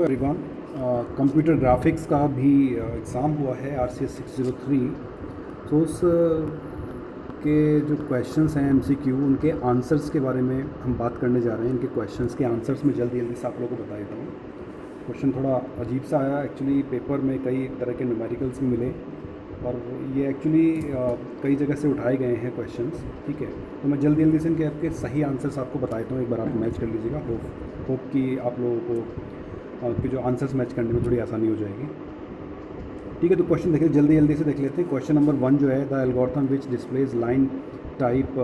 Everyone, computer graphics का भी exam हुआ है RCS 603। तो उस के जो क्वेश्चंस हैं MCQ, उनके आंसर्स के बारे में हम बात करने जा रहे हैं। इनके क्वेश्चंस के आंसर्स में जल्दी जल्दी से आप लोगों को बता देता हूँ। क्वेश्चन थोड़ा अजीब सा आया एक्चुअली, पेपर में कई तरह के न्यूमेरिकल्स भी मिले और ये एक्चुअली कई जगह से उठाए गए हैं क्वेश्चंस। ठीक है, तो मैं जल्दी जल्दी से इनके आपके सही आंसर्स आपको बता देता हूँ। एक बार आप मैच कर लीजिएगा। होप कि आप लोगों को कि जो आंसर्स मैच करने में थोड़ी आसानी हो जाएगी। ठीक है, तो क्वेश्चन देखिए, जल्दी जल्दी से देख लेते हैं। क्वेश्चन नंबर 1 जो है, the algorithm which displays line type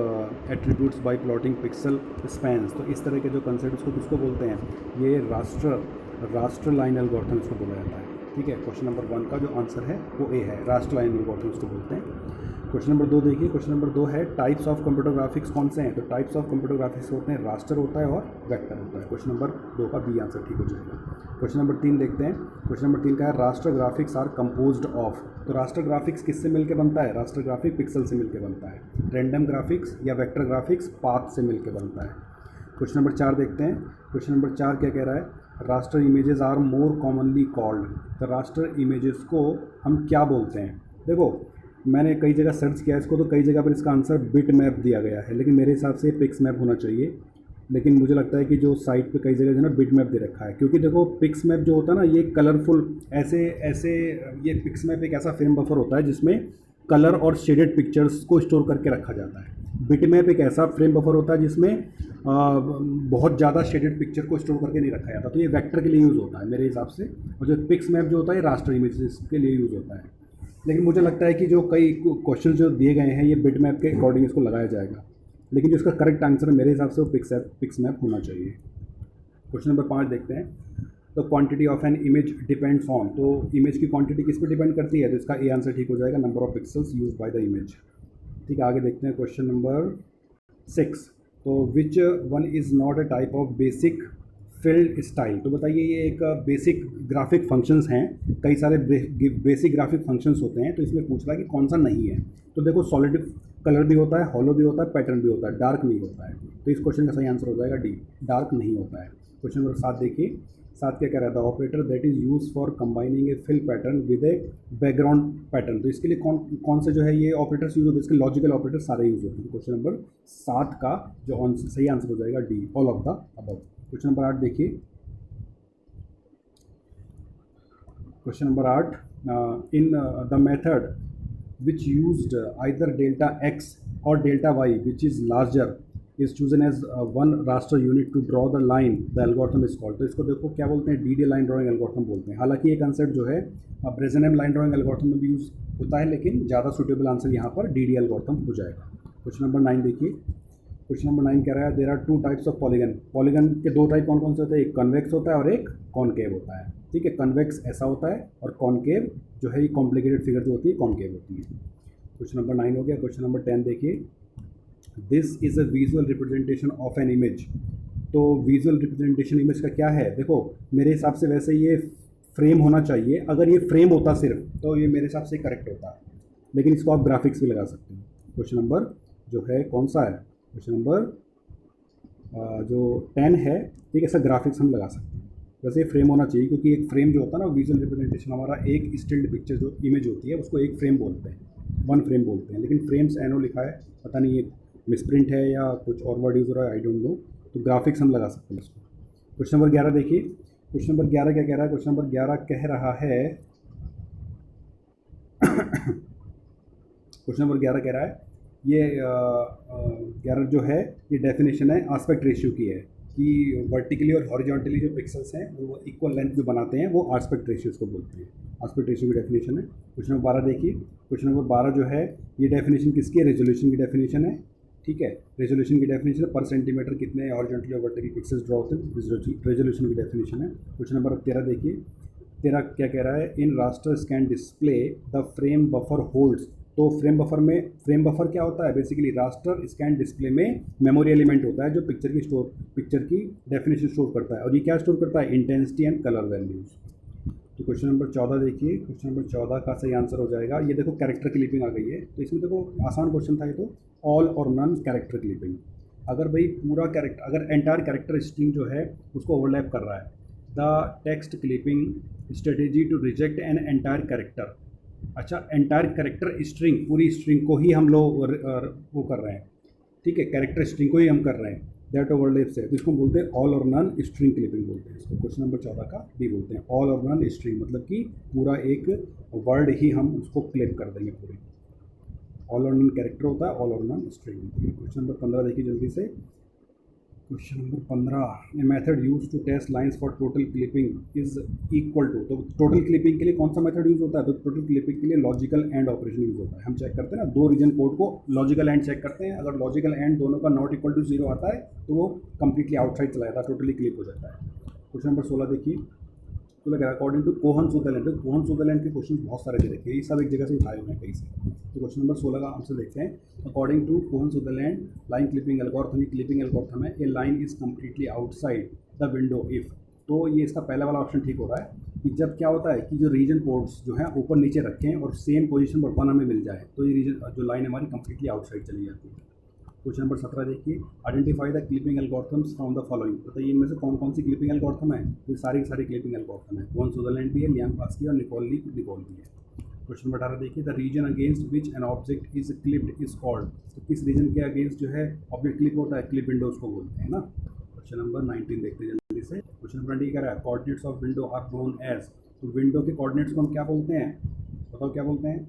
attributes bye plotting pixel spans. तो इस तरह के जो कंसेप्ट उसको किसको बोलते हैं, ये रास्टर लाइन एल्गोरिथम इसको बोला जाता है। ठीक है, क्वेश्चन नंबर 1 का जो आंसर है वो ए है, रास्टर लाइन एल्गोरिथम इसको बोलते हैं। क्वेश्चन नंबर 2 देखिए, क्वेश्चन नंबर 2 है टाइप्स ऑफ कंप्यूटर ग्राफिक्स कौन से हैं। तो टाइप्स ऑफ कंप्यूटर ग्राफिक्स होते हैं, रास्टर होता है और वेक्टर होता है। क्वेश्चन नंबर 2 का बी आंसर ठीक हो जाएगा। क्वेश्चन नंबर 3 देखते हैं। क्वेश्चन नंबर 3 का है raster graphics are composed of. तो रास्टर ग्राफिक्स किससे मिलकर बनता है, रास्टर ग्राफिक पिक्सल से मिलकर बनता है। रैंडम ग्राफिक्स या वेक्टर ग्राफिक्स पाथ से मिलकर बनता है। क्वेश्चन नंबर 4 देखते हैं। क्वेश्चन नंबर 4 क्या कह रहा है, raster images are more commonly called. तो रास्टर इमेजेस को हम क्या बोलते हैं। देखो, मैंने कई जगह सर्च किया इसको, तो कई जगह पर इसका आंसर बिट मैप दिया गया है, लेकिन मेरे हिसाब से पिक्स मैप होना चाहिए। लेकिन मुझे लगता है कि जो साइट पे कई जगह जो है ना बिट मैप दे रखा है, क्योंकि देखो पिक्स मैप जो होता है ना, ये कलरफुल ऐसे ऐसे, ये पिक्स मैप एक ऐसा फ्रेम बफर होता है जिसमें कलर और शेडेड पिक्चर्स को स्टोर करके रखा जाता है। बिट मैप एक ऐसा फ्रेम बफर होता है जिसमें बहुत ज़्यादा शेडेड पिक्चर को स्टोर करके नहीं रखा जाता। तो ये वेक्टर के लिए यूज़ होता है मेरे हिसाब से, और जो पिक्स मैप जो होता है रास्टर इमेजेस के लिए यूज़ होता है। लेकिन मुझे लगता है कि जो कई क्वेश्चन जो दिए गए हैं ये बिट मैप के अकॉर्डिंग इसको लगाया जाएगा, लेकिन जो इसका करेक्ट आंसर है मेरे हिसाब से वो पिक्स मैप होना चाहिए। क्वेश्चन नंबर 5 देखते हैं। तो quantity of an image depends on. तो इमेज की क्वांटिटी किस पर डिपेंड करती है, तो इसका ए आंसर ठीक हो जाएगा, number of pixels use by the image. ठीक है, आगे देखते हैं क्वेश्चन नंबर 6। तो which one is not a type of basic field style. तो बताइए, ये एक बेसिक ग्राफिक फंक्शंस हैं, कई सारे बेसिक ग्राफिक फंक्शंस होते हैं, तो इसमें पूछ रहा है कि कौन सा नहीं है। तो देखो, सॉलिड कलर भी होता है, हॉलो भी होता है, पैटर्न भी होता है, डार्क नहीं होता है। तो इस क्वेश्चन का सही आंसर हो जाएगा डी, डार्क नहीं होता है। क्वेश्चन नंबर 7 देखिए। 7 क्या कह रहा था, operator that is used for combining a fill pattern with a background pattern. तो इसके लिए कौन कौन से जो है ये ऑपरेटर्स यूज होते हैं, इसके लॉजिकल ऑपरेटर सारे यूज होते हैं। क्वेश्चन नंबर 7 का जो सही आंसर हो जाएगा D, all of the above. Question number 8 देखिए। Question number 8, in the method which used either delta x or delta y which is larger is chosen as one raster unit to draw the line, the algorithm is called। तो इसको देखो क्या बोलते हैं, DD line drawing algorithm बोलते हैं। हालांकि ये कंसेप्ट जो है ब्रेजनेम लाइन ड्राइंग एल्गोरिथम में भी यूज़ होता है, लेकिन ज़्यादा सूटेबल आंसर यहाँ पर DD एल्गोरिथम हो जाएगा। क्वेश्चन नंबर 9 देखिए। क्वेश्चन नंबर 9 कह रहा है, there are 2 types of polygon. Polygon के 2 टाइप कौन कौन से होते हैं, एक कन्वेक्स होता है और एक कॉनकेव होता है। ठीक है, कन्वेक्स ऐसा होता है और कॉनकेव जो है ये कॉम्प्लिकेटेड फिगर जो होती है कॉनकेव होती है। क्वेश्चन नंबर 9 हो गया। क्वेश्चन नंबर 10 देखिए। This is a visual representation of an image. तो विजुअल रिप्रेजेंटेशन इमेज का क्या है, देखो मेरे हिसाब से वैसे ये फ्रेम होना चाहिए। अगर ये फ्रेम होता सिर्फ तो ये मेरे हिसाब से करेक्ट होता है, लेकिन इसको आप ग्राफिक्स भी लगा सकते हैं। क्वेश्चन नंबर जो है कौन सा है, क्वेश्चन नंबर जो 10 है। ठीक है, ऐसा ग्राफिक्स हम लगा सकते हैं। वैसे फ्रेम होना चाहिए, क्योंकि एक फ्रेम जो होता है ना, विजुअल रिप्रेजेंटेशन हमारा एक स्टिल्ड पिक्चर जो इमेज होती है उसको एक फ्रेम बोलते हैं, वन फ्रेम बोलते हैं। लेकिन फ्रेम्स एनो लिखा है, पता नहीं ये मिसप्रिंट है या कुछ और वर्ड यूज़ हो रहा है, आई डोंट नो। तो ग्राफिक्स हम लगा सकते हैं इसको। क्वेश्चन नंबर 11 देखिए। क्वेश्चन नंबर 11 क्या कह रहा है, क्वेश्चन नंबर 11 कह रहा है क्वेश्चन नंबर 11 कह रहा है, ये 11 जो है ये डेफिनेशन है आस्पेक्ट रेशियो की है, कि वर्टिकली और हॉरिजॉन्टली जो पिक्सल्स हैं वो इक्वल लेंथ जो बनाते हैं वो आस्पेक्ट रेशियोज को बोलते हैं। आस्पेक्ट रेशियो की डेफिनेशन है। क्वेश्चन नंबर 12 देखिए। क्वेश्चन नंबर 12 जो है ये डेफिनेशन किसकी है, रेजोल्यूशन की डेफिनेशन है। ठीक है, रेजोल्यूशन की डेफिनेशन है, पर सेंटीमीटर कितने हॉरिजॉन्टली और वर्टिकल पिक्सल्स ड्रॉ होते हैं, रेजोल्यूशन की डेफिनेशन है। क्वेश्चन नंबर 13 देखिए। 13 क्या कह रहा है, in rasters can display the frame buffer holds. तो फ्रेम बफर क्या होता है, बेसिकली रास्टर स्कैन डिस्प्ले में मेमोरी एलिमेंट होता है जो पिक्चर की डेफिनेशन स्टोर करता है। और ये क्या स्टोर करता है, इंटेंसिटी एंड कलर वैल्यूज़। तो क्वेश्चन नंबर 14 देखिए। क्वेश्चन नंबर 14 का सही आंसर हो जाएगा, ये देखो कैरेक्टर क्लिपिंग आ गई है। तो इसमें देखो आसान क्वेश्चन था ये, तो ऑल और नन कैरेक्टर क्लिपिंग। अगर भाई पूरा कैरेक्टर, अगर एंटायर कैरेक्टर स्ट्रिंग जो है उसको ओवरलैप कर रहा है, the text clipping strategy to reject an entire character. अच्छा, एंटायर कैरेक्टर स्ट्रिंग, पूरी स्ट्रिंग को ही हम लोग वो कर रहे हैं, ठीक है, कैरेक्टर स्ट्रिंग को ही हम कर रहे हैं, दैट ओवरलेप्स है, तो इसको बोलते हैं ऑल और नन स्ट्रिंग क्लिपिंग बोलते हैं इसको। क्वेश्चन नंबर 14 का डी बोलते हैं ऑल और नन स्ट्रिंग, मतलब कि पूरा एक वर्ड ही हम उसको क्लिप कर देंगे पूरे। ऑल और नन कैरेक्टर होता है, ऑल और नन स्ट्रिंग होती है। क्वेश्चन नंबर 15 देखिए जल्दी से। Question number 15, a method used to test lines for total clipping is equal to, तो टोटल क्लिपिंग के लिए कौन सा मेथड यूज होता है, तो टोटल क्लिपिंग के लिए लॉजिकल एंड ऑपरेशन यूज होता है। हम चेक करते हैं ना, दो रीजन कोड को लॉजिकल एंड चेक करते हैं, अगर लॉजिकल एंड दोनों का नॉट इक्वल टू 0 आता है तो वो कंप्लीटली आउटसाइड चला जाता है, टोटली क्लिप हो जाता है। क्वेश्चन नंबर 16 देखिए, तो लग रहा है अकॉर्डिंग टू कोहन सुदरलैंड, तो कोहन सुदरलैंड के क्वेश्चन बहुत सारे दे रखे हैं, ये सब एक जगह से उठाए हुए हैं कहीं से। तो क्वेश्चन नंबर 16 का आंसर देखते हैं। According to Cohen Sutherland line clipping algorithm, clipping algorithm है, a line is completely outside the window if, तो ये इसका पहला वाला ऑप्शन ठीक हो रहा है कि जब क्या होता है कि जो रीजन कोड्स जो है ऊपर नीचे रखें और सेम पोजीशन पर 1 हमें मिल जाए, तो ये रीजन जो लाइन हमारी कम्प्लीटली आउटसाइड चली जाती है। क्वेश्चन नंबर 17 देखिए, identify the clipping algorithms from the following, बताइए इनमें से कौन कौन सी क्लिपिंग एल्गोरिथम है, तो सारी सारी क्लिपिंग एल्गोरिथम है, कोहन सुदरलैंड भी है, लियांग पास्की और निकोल भी है। क्वेश्चन नंबर 18 देखिए, the region against which an object is clipped is called, तो किस रीजन के अगेंस्ट जो है ऑब्जेक्ट क्लिप होता है, क्लिप विंडोज को बोलते हैं ना। क्वेश्चन नंबर 19 देखते हैं जल्दी से। क्वेश्चन नंबर 20 कह रहा है coordinates of window are known as, तो विंडो के कोऑर्डिनेट्स को हम क्या बोलते हैं, बताओ क्या बोलते हैं,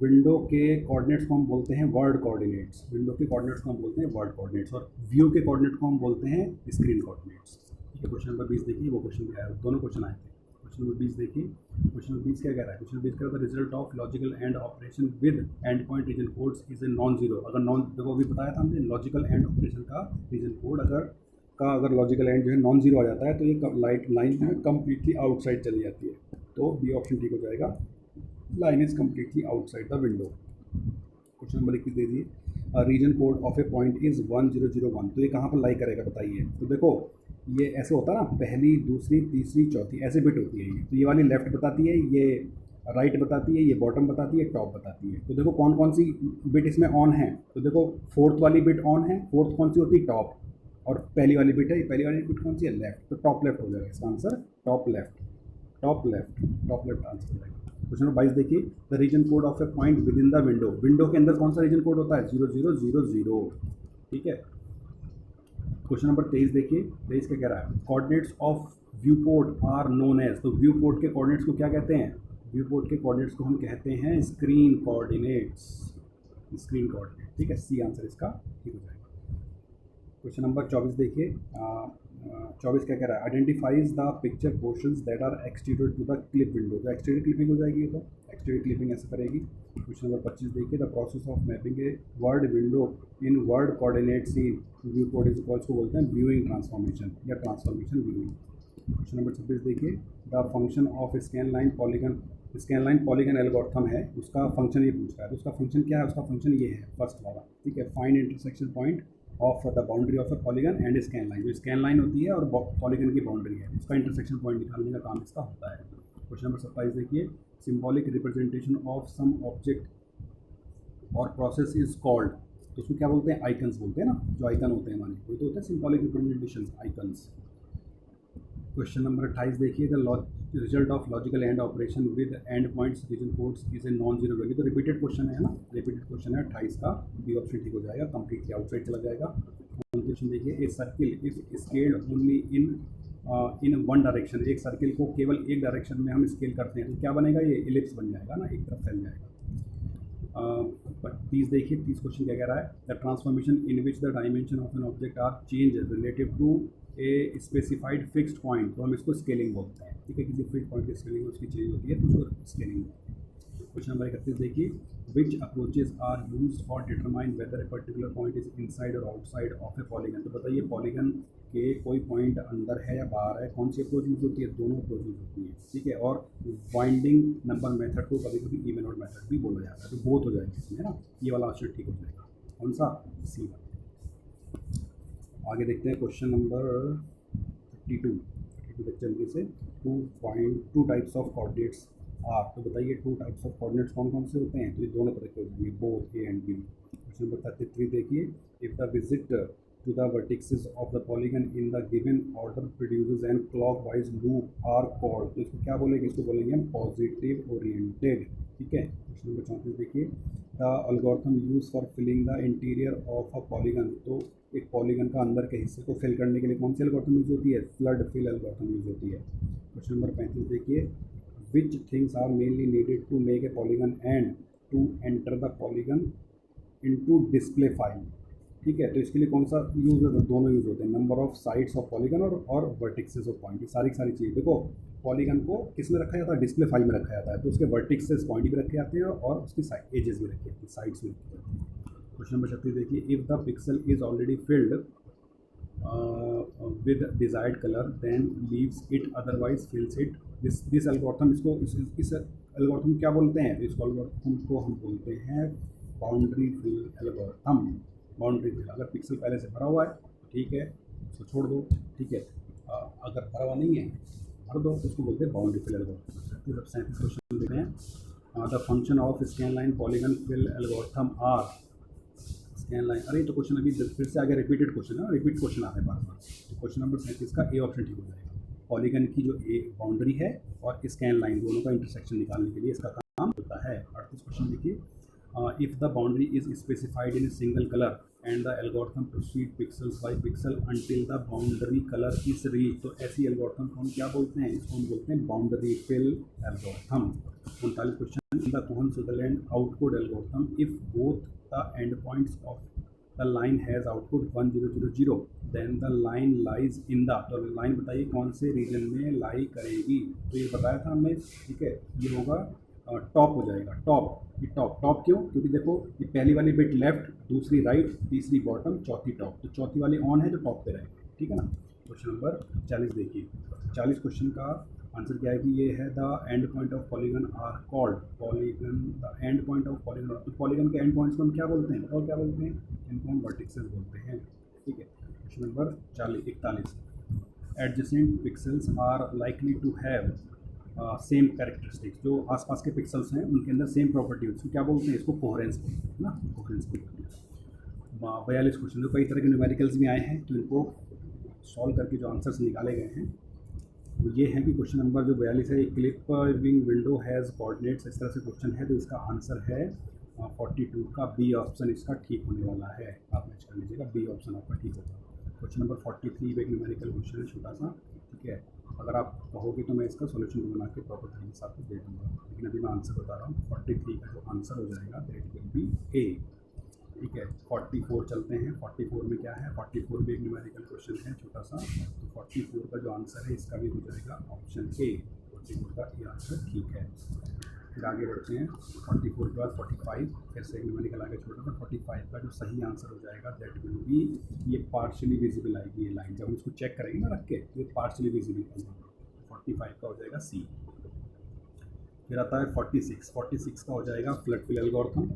विंडो के कोऑर्डिनेट्स को हम बोलते हैं वर्ड कोऑर्डिनेट्स, विंडो के कोऑर्डिनेट्स को हम बोलते हैं वर्ड कोऑर्डिनेट्स, और व्यू के कोऑर्डिनेट को हम बोलते हैं स्क्रीन कोऑर्डिनेट्स, ठीक है। क्वेश्चन नंबर 20 देखिए, वो क्वेश्चन क्या है, दोनों क्वेश्चन आए थे। क्वेश्चन नंबर 20 देखिए, क्वेश्चन नंबर 20 क्या कह रहा है, क्वेश्चन 20 कह रहा है result of logical and operation with end point region codes is a non zero, अगर नॉन, देखो अभी बताया था हमने लॉजिकल एंड ऑपरेशन का रीजन कोड अगर लॉजिकल एंड जो है नॉन जीरो आ जाता है तो ये लाइन जो है कम्प्लीटली आउटसाइड चली जाती है, तो बी ऑप्शन ठीक हो जाएगा, line is completely outside the window. Question number 21 दे दिए, region code of a point is 1001, तो ये कहाँ पर लाई करेगा बताइए, तो देखो ये ऐसे होता है ना, पहली दूसरी तीसरी चौथी ऐसे बिट होती है ये, तो ये वाली लेफ्ट बताती है, ये राइट बताती है, ये बॉटम बताती है, टॉप बताती है, तो देखो कौन कौन सी बिट इसमें ऑन है, तो देखो फोर्थ वाली बिट ऑन है, फोर्थ कौन सी होती है, टॉप, और पहली वाली बिट है, पहली वाली बिट कौन सी है, लेफ्ट, तो टॉप लेफ्ट हो जाएगा इसका answer, top left, top left, top left answer हो जाएगा। क्वेश्चन नंबर 22 देखिए, the region code of a point within the window, window के अंदर कौन सा रीजन कोड होता है, 0000, ठीक है। क्वेश्चन नंबर 23 देखिए, 23 क्या कह रहा है, coordinates of viewport are known as, तो व्यू पोर्ट के कोऑर्डिनेट्स को क्या कहते हैं, व्यू पोर्ट के कोऑर्डिनेट्स को हम कहते हैं स्क्रीन कोऑर्डिनेट्स, स्क्रीन कोऑर्डिनेट, ठीक है, सी आंसर इसका ठीक हो जाएगा। क्वेश्चन नंबर 24 देखिए, 24 क्या कह रहा है, identifies the picture portions that are exterior to the clip window, तो एक्सटीरियर क्लिपिंग हो जाएगी, तो एक्सटीरियर क्लिपिंग ऐसे करेगी। क्वेश्चन नंबर 25 देखिए, the process of mapping a word window in word coordinates in view code is को बोलते हैं व्यूइंग ट्रांसफॉर्मेशन या ट्रांसफॉर्मेशन व्यूइंग। क्वेश्चन नंबर 26 देखिए, the function of scan line polygon algorithm है, उसका फंक्शन ये पूछ रहा है, तो उसका फंक्शन क्या है, उसका फंक्शन ये है फर्स्ट वाला, ठीक है, find intersection point of the boundary of a polygon and scan line, जो स्कैन लाइन होती है और पॉलीगन की बाउंड्री है, उसका इंटरसेक्शन पॉइंट निकालने का काम इसका होता है। क्वेश्चन नंबर 27 देखिए, symbolic representation of some object और प्रोसेस इज कॉल्ड, तो उसको क्या बोलते हैं, आइकन्स बोलते हैं ना, जो आइकन होते हैं हमारे, वही तो होता है symbolic representation, icons. Question number 28 देखिए, the result of logical and operation with end points region codes is a non zero value, तो रिपीटेड क्वेश्चन है ना, रिपीटेड क्वेश्चन है, 28 का बी ऑप्शन ठीक हो जाएगा, कंप्लीटली आउटसाइड चला जाएगा। क्वेश्चन देखिए, a circle if scaled only in one direction, एक सर्किल को केवल एक डायरेक्शन में हम स्केल करते हैं तो क्या बनेगा, ये इलिप्स बन जाएगा ना, एक तरफ फैल जाएगा। 30 देखिए, 30 क्वेश्चन क्या कह रहा है, the transformation in which the dimension of an object are change relative to a specified fixed point, तो हम इसको स्केलिंग बोलते हैं, ठीक है, किसी फिक्स पॉइंट की स्केलिंग उसकी चेंज होती है तो उसको स्केलिंग बोलते हैं। क्वेश्चन नंबर 31 देखिए, which approaches are use for determine whether a particular point is inside और आउटसाइड ऑफ ए पॉलीगन, तो बताइए पॉलीगन के कोई पॉइंट अंदर है या बाहर है, कौन सी अप्रोच यूज होती है, दोनों अप्रोच यूज होती है, ठीक है, और वाइंडिंग नंबर मेथड को कभी कभी इवन ऑड मेथड भी बोला जाता है, तो बोथ हो जाएगा इसमें, है ना, ये वाला ऑप्शन ठीक हो जाएगा, कौन सा, सी वाला। आगे देखते हैं क्वेश्चन नंबर 32 तक जल्दी से, two types of coordinates are, तो बताइए टू टाइप्स ऑफ कोऑर्डिनेट्स कौन कौन से होते हैं, तो ये दोनों तरह के हो जाएंगे, both A and B. Question number 33 देखिए, if the visit to the vertices of the polygon in the given order produces an clockwise loop are called। तो इसको क्या बोलेंगे, इसको बोलेंगे हम पॉजिटिव ओरिएंटेड। ठीक है, क्वेश्चन नंबर 34 देखिए, the algorithm used for filling the interior of a polygon. तो एक पॉलीगन का अंदर के हिस्से को फिल करने के लिए कौन सी एल्गोरिथम यूज होती है, फ्लड फिल एल्गोरिथम यूज होती है। क्वेश्चन नंबर 35 देखिए, which things are mainly needed to make a polygon and to enter the polygon into display file. ठीक है, तो इसके लिए कौन सा यूज़ होता है, दोनों यूज़ होते हैं, number of sides of polygon और वर्टिक्सेस ऑफ पॉइंट। ये सारी चीज़ें देखो, पॉलीगन को किस में रखा जाता है, डिस्प्ले फाइल में रखा जाता है, तो उसके वर्टिक्सेस पॉइंट भी रखे जाते हैं और उसकी साइड एजेस भी रखी जाती है, साइड्स भी रखी जाती है। क्वेश्चन नंबर 36 देखिए, if the pixel is already filled with desired colour then leaves it otherwise fills it. This algorithm, इसको इस एल्गोरिथम क्या बोलते हैं, इस एल्गोरिथम को हम बोलते हैं boundary fill algorithm. Boundary fill, अगर पिक्सल पहले से भरा हुआ है तो ठीक है, उसको छोड़ दो। ठीक है, अगर भरा हुआ नहीं है, भर दो, उसको बोलते हैं बाउंड्री फिल एल्गोरिथम। 37 क्वेश्चन देते हैं, the function of scan line polygon fill algorithm are. Scan line, अरे तो क्वेश्चन अभी फिर से आगे रिपीटेड क्वेश्चन है, रिपीट क्वेश्चन आ रहे हैं बार बार। तो क्वेश्चन नंबर 37 का ए ऑप्शन ठीक हो जाएगा। पॉलीगन की जो ए बाउंड्री है और स्कैन लाइन दोनों का इंटरसेक्शन निकालने के लिए इसका काम होता है। 38 क्वेश्चन देखिए, if the boundary is specified in a single color and the algorithm proceed pixels by pixel until the boundary color is reached। तो ऐसी एल्गोरिथम को हम क्या बोलते हैं, इसको हम बोलते हैं boundary fill algorithm. 39 question, the Cohen Sutherland output algorithm, if both the end points of the line has output 1 0 0 0 then the line lies in the. तो लाइन बताइए कौन से रीजन में लाई करेगी, तो ये बताया था हमने। ठीक है, ये होगा टॉप हो जाएगा, टॉप। ये टॉप क्यों, क्योंकि देखो ये पहली वाली बिट लेफ्ट, दूसरी राइट, तीसरी बॉटम, चौथी टॉप, तो चौथी वाली ऑन है तो टॉप पे रहेगी। ठीक है ना। क्वेश्चन नंबर 40 देखिए, 40 क्वेश्चन का आंसर क्या है कि ये है the end point of polygon are called polygon, the end point of polygon. तो पॉलीगन के एंड पॉइंट्स को हम क्या बोलते हैं, बताओ क्या बोलते हैं, इनको हम वर्टिसेस बोलते हैं। ठीक है, question number 41, adjacent pixels are likely to have same characteristics. जो आसपास के पिक्सल्स हैं उनके अंदर सेम प्रॉपर्टी होती है, क्या बोलते हैं, इसको कोहेरेंस बोलते हैं ना, कोहेरेंस बोलते हैं। 42 क्वेश्चन, तो कई तरह के न्यूमेरिकल्स भी आए हैं, तो इनको सॉल्व करके जो आंसर्स निकाले गए हैं वो ये है कि क्वेश्चन नंबर जो 42 है, clip wing window has coordinates, इस तरह से क्वेश्चन है, तो इसका आंसर है 42 का बी ऑप्शन इसका ठीक होने वाला है। आप मैच कर लीजिएगा, बी ऑप्शन आपका ठीक होगा। क्वेश्चन नंबर 43 एक न्यूमेरिकल क्वेश्चन है छोटा सा। ठीक है, अगर आप कहोगे तो मैं इसका सॉल्यूशन बना के प्रॉपर तरीके से आपको दे दूँगा, लेकिन अभी मैं आंसर बता रहा हूँ। 43 का जो आंसर हो जाएगा दैट विल बी ए। ठीक है, 44 चलते हैं। 44 में क्या है, 44 में एक न्यूमेरिकल क्वेश्चन है छोटा सा, तो 44 का जो आंसर है इसका भी हो जाएगा ऑप्शन ए। 44 का ये आंसर ठीक है। फिर आगे बढ़ते हैं, 44 के बाद 45, फिर से एक न्यूमेरिकल आगे छोटा सा। 45 का जो सही आंसर हो जाएगा दैट विल बी, ये पार्शियली विजिबल आएगी ये लाइन, जब हम इसको चेक करेंगे ना रख के, तो ये पार्शियली विजिबल होगी। 45 का हो जाएगा सी। फिर आता है 46, 46 का हो जाएगा फ्लड फिल एल्गोरिथम।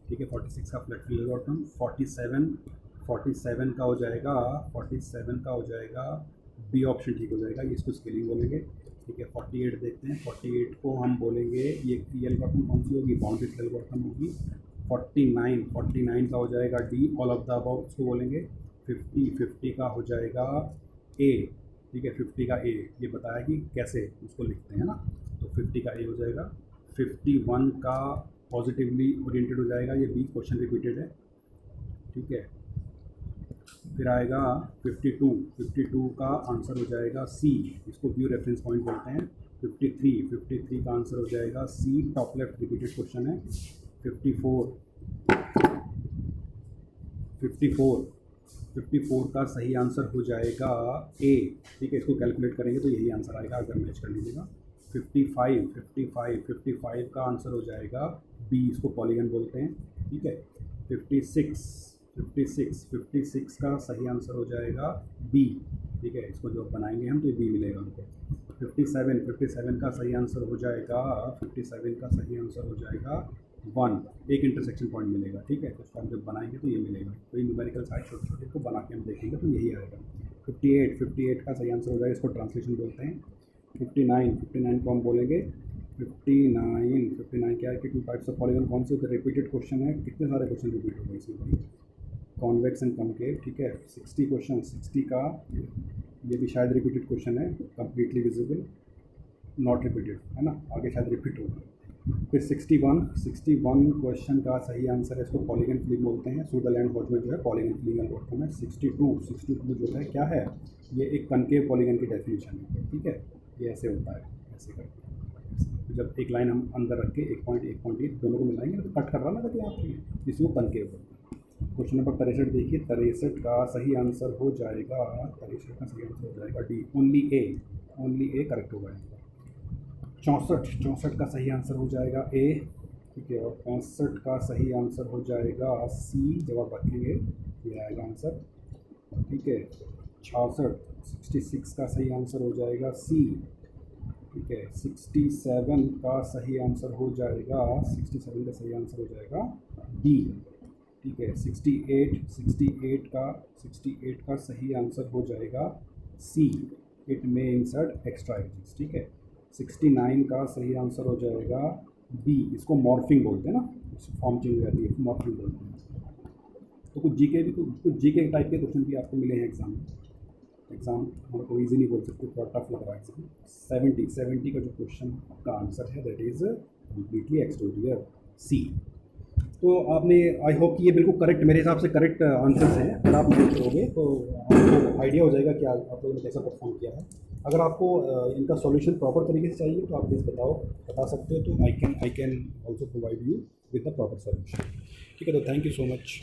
ठीक है, 46 का फ्लड फिल एल्गोरिथम। 47 का हो जाएगा, 47 का हो जाएगा बी ऑप्शन ठीक हो जाएगा, ये इसको स्केलिंग बोलेंगे। ठीक है, 48 देखते हैं, 48 को हम बोलेंगे ये एल्गोरिथम कौन सी होगी, बाउंड्री फिल एल्गोरिथम होगी। 49 का हो जाएगा D, all of the above उसको बोलेंगे। 50 का हो जाएगा ए। ठीक है, 50 का ए, ये बताया कि कैसे उसको लिखते हैं ना, तो 50 का ए हो जाएगा। 51 का पॉजिटिवली ओरिएंटेड हो जाएगा, ये बी, क्वेश्चन रिपीटेड है। ठीक है, फिर आएगा 52 का आंसर हो जाएगा सी, इसको व्यू रेफरेंस पॉइंट बोलते हैं। 53 का आंसर हो जाएगा सी, टॉप लेफ्ट रिपीटेड क्वेश्चन है। 54 का सही आंसर हो जाएगा ए। ठीक है, इसको कैलकुलेट करेंगे तो यही आंसर आएगा, अगर मैच कर लीजिएगा। 55 का आंसर हो जाएगा बी, इसको पॉलीगन बोलते हैं। ठीक है, 56 का सही आंसर हो जाएगा बी। ठीक है, इसको जो बनाएंगे हम तो ये बी मिलेगा हमको। 57 का सही आंसर हो जाएगा, 57 का सही आंसर हो जाएगा 1, एक इंटरसेक्शन पॉइंट मिलेगा। ठीक है, तो इसको हम जब बनाएंगे तो ये मिलेगा, तो ये न्यूमेरिकल साइड छोटे छोटे को बना के हम देखेंगे तो यही आएगा। 58 का सही आंसर हो जाएगा, इसको ट्रांसलेशन बोलते हैं। 59 को हम बोलेंगे 59 क्या है कि 2 टाइप्स ऑफ पॉलीगन कौन से होते हैं, रिपीटेड क्वेश्चन है, कितने सारे क्वेश्चन रिपीट हो गए इसमें। कॉन्वेक्स एंड कॉन्केव, ठीक है। 60 क्वेश्चन, 60 का ये भी शायद रिपीटेड क्वेश्चन है, कंप्लीटली विजिबल नॉट रिपीटेड, है ना, आगे शायद रिपीट होगा। फिर 61 क्वेश्चन का सही आंसर है, इसको पॉलीगन फिलिंग बोलते हैं, सूडरलैंड हॉज में जो है पॉलीगन फिलिंग एल्गोरिथम है। 62 जो है क्या है, ये एक कनकेव पॉलीगन की डेफिनेशन है, ठीक है। ये ऐसे होता है, ऐसे करके तो जब एक लाइन हम अंदर रख के एक पॉइंट दोनों को मिलाएंगे तो कट कर रहा ना तो यहाँ पे, इसको कनकेव बोलते हैं। क्वेश्चन नंबर 63 देखिए, 63 का सही आंसर हो जाएगा, 63 का सही आंसर हो जाएगा डी, ओनली ए करेक्ट होगा। 64 का सही आंसर हो जाएगा ए, ठीक है। और 65 का सही आंसर हो जाएगा सी, जवाब रखेंगे ये आएगा आंसर, ठीक है। 66 का सही आंसर हो जाएगा सी, ठीक है। 67 का सही आंसर हो जाएगा, 67 का सही आंसर हो जाएगा डी, ठीक है। 68 का सही आंसर हो जाएगा सी, इट में इंसर्ट एक्स्ट्रा एजेस, ठीक है। 69 का सही आंसर हो जाएगा बी, इसको मॉर्फिंग बोलते हैं ना, फॉर्म चेंज हो जाती है, मॉर्फिंग बोलते हैं। तो कुछ जीके टाइप के क्वेश्चन भी आपको मिले हैं एग्ज़ाम हमको ईजी नहीं बोल सकते, थोड़ा टफ लग रहा है एग्जाम। 70 का जो क्वेश्चन का आंसर है दैट इज़ कम्प्लीटली एक्सटीरियर सी। तो आपने, आई होप कि ये बिल्कुल करेक्ट, मेरे हिसाब से करेक्ट आंसर्स हैं। अगर आप नहीं करोगे तो आपको आइडिया हो जाएगा कि आप लोगों ने कैसा परफॉर्म किया है। अगर आपको इनका सॉल्यूशन प्रॉपर तरीके से चाहिए तो आप प्लीज़ बता सकते हो, तो I can also provide you with the proper solution, ठीक है। तो थैंक यू सो मच।